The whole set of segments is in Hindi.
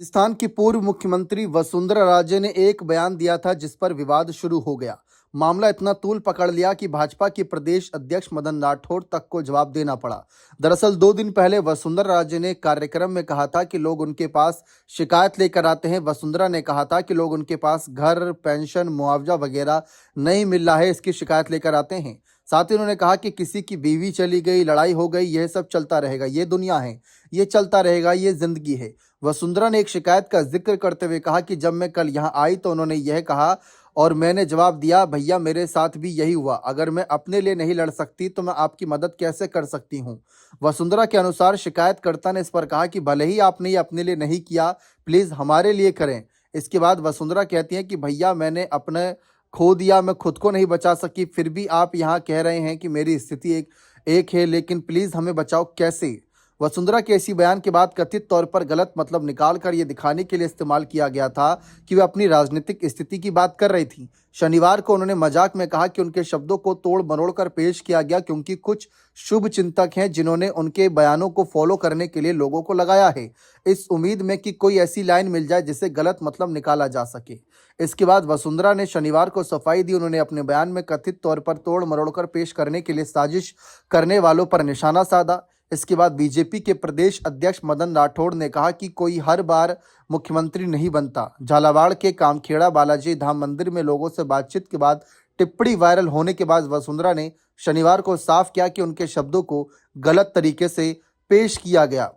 राजस्थान की पूर्व मुख्यमंत्री वसुंधरा राजे ने एक बयान दिया था जिस पर विवाद शुरू हो गया। मामला इतना तूल पकड़ लिया कि भाजपा के प्रदेश अध्यक्ष मदन राठौर तक को जवाब देना पड़ा। दरअसल 2 दिन पहले वसुंधरा राजे ने कार्यक्रम में कहा था कि लोग उनके पास शिकायत लेकर आते हैं। वसुंधरा ने कहा था कि लोग उनके पास घर, पेंशन, मुआवजा वगैरह नहीं मिल रहा है, इसकी शिकायत लेकर आते हैं। साथ ही उन्होंने कहा कि किसी की बीवी चली गई, लड़ाई हो गई, यह सब चलता रहेगा, ये दुनिया है, ये चलता रहेगा, ये जिंदगी है। वसुंधरा ने एक शिकायत का जिक्र करते हुए कहा कि जब मैं कल यहाँ आई तो उन्होंने यह कहा और मैंने जवाब दिया, भैया मेरे साथ भी यही हुआ। अगर मैं अपने लिए नहीं लड़ सकती तो मैं आपकी मदद कैसे कर सकती हूँ। वसुंधरा के अनुसार शिकायतकर्ता ने इस पर कहा कि भले ही आपने ये अपने लिए नहीं किया, प्लीज हमारे लिए करें। इसके बाद वसुंधरा कहती हैं कि भैया मैंने अपने खो दिया, मैं खुद को नहीं बचा सकी, फिर भी आप यहाँ कह रहे हैं कि मेरी स्थिति एक एक है, लेकिन प्लीज हमें बचाओ कैसे। वसुंधरा के इसी बयान के बाद कथित तौर पर गलत मतलब निकालकर यह दिखाने के लिए इस्तेमाल किया गया था कि वे अपनी राजनीतिक स्थिति की बात कर रही थी। शनिवार को उन्होंने मजाक में कहा कि उनके शब्दों को तोड़ मरोड़ कर पेश किया गया क्योंकि कुछ शुभ चिंतक हैं जिन्होंने उनके बयानों को फॉलो करने के लिए लोगों को लगाया है, इस उम्मीद में कि कोई ऐसी लाइन मिल जाए जिसे गलत मतलब निकाला जा सके। इसके बाद वसुंधरा ने शनिवार को सफाई दी। उन्होंने अपने बयान में कथित तौर पर तोड़ मरोड़ कर पेश करने के लिए साजिश करने वालों पर निशाना साधा। इसके बाद बीजेपी के प्रदेश अध्यक्ष मदन राठौड़ ने कहा कि कोई हर बार मुख्यमंत्री नहीं बनता। झालावाड़ के कामखेड़ा बालाजी धाम मंदिर में लोगों से बातचीत के बाद टिप्पणी वायरल होने के बाद वसुंधरा ने शनिवार को साफ किया कि उनके शब्दों को गलत तरीके से पेश किया गया।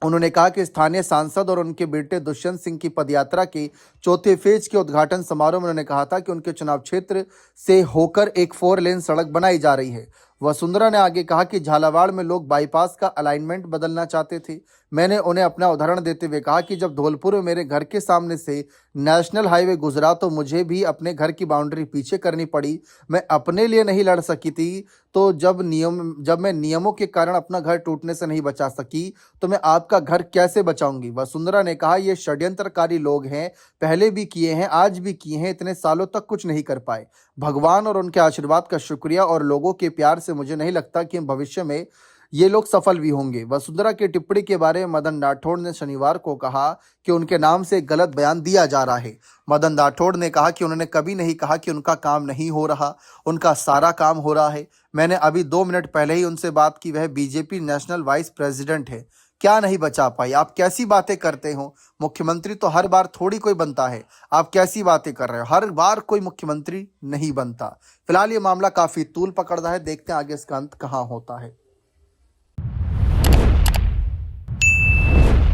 उन्होंने कहा कि स्थानीय सांसद और उनके बेटे दुष्यंत सिंह की पदयात्रा के चौथे फेज के उद्घाटन समारोह में उन्होंने कहा था कि उनके चुनाव क्षेत्र से होकर एक 4 लेन सड़क बनाई जा रही है। वसुंधरा ने आगे कहा कि झालावाड़ में लोग बाईपास का अलाइनमेंट बदलना चाहते थे। मैंने उन्हें अपना उदाहरण देते हुए कहा कि जब धौलपुर में मेरे घर के सामने से नेशनल हाईवे गुजरा तो मुझे भी अपने घर की बाउंड्री पीछे करनी पड़ी। मैं अपने लिए नहीं लड़ सकी थी, तो जब मैं नियमों के कारण अपना घर टूटने से नहीं बचा सकी तो मैं आपका घर कैसे बचाऊंगी। वसुंधरा ने कहा ये षड्यंत्रकारी लोग हैं, पहले भी किए हैं, आज भी किए हैं, इतने सालों तक कुछ नहीं कर पाए। भगवान और उनके आशीर्वाद का शुक्रिया और लोगों के प्यार से मुझे नहीं लगता कि भविष्य में ये लोग सफल भी होंगे। वसुंधरा की टिप्पणी के बारे में मदन राठौड़ ने शनिवार को कहा कि उनके नाम से एक गलत बयान दिया जा रहा है। मदन राठौड़ ने कहा कि उन्होंने कभी नहीं कहा कि उनका काम नहीं हो रहा, उनका सारा काम हो रहा है। मैंने अभी 2 मिनट पहले ही उनसे बात की, वह बीजेपी नेशनल वाइस प्रेसिडेंट है, क्या नहीं बचा पाई। आप कैसी बातें करते हो, मुख्यमंत्री तो हर बार थोड़ी कोई बनता है, आप कैसी बातें कर रहे हो, हर बार कोई मुख्यमंत्री नहीं बनता। फिलहाल ये मामला काफी तूल पकड़ रहा है, देखते हैं आगे इसका अंत कहाँ होता है।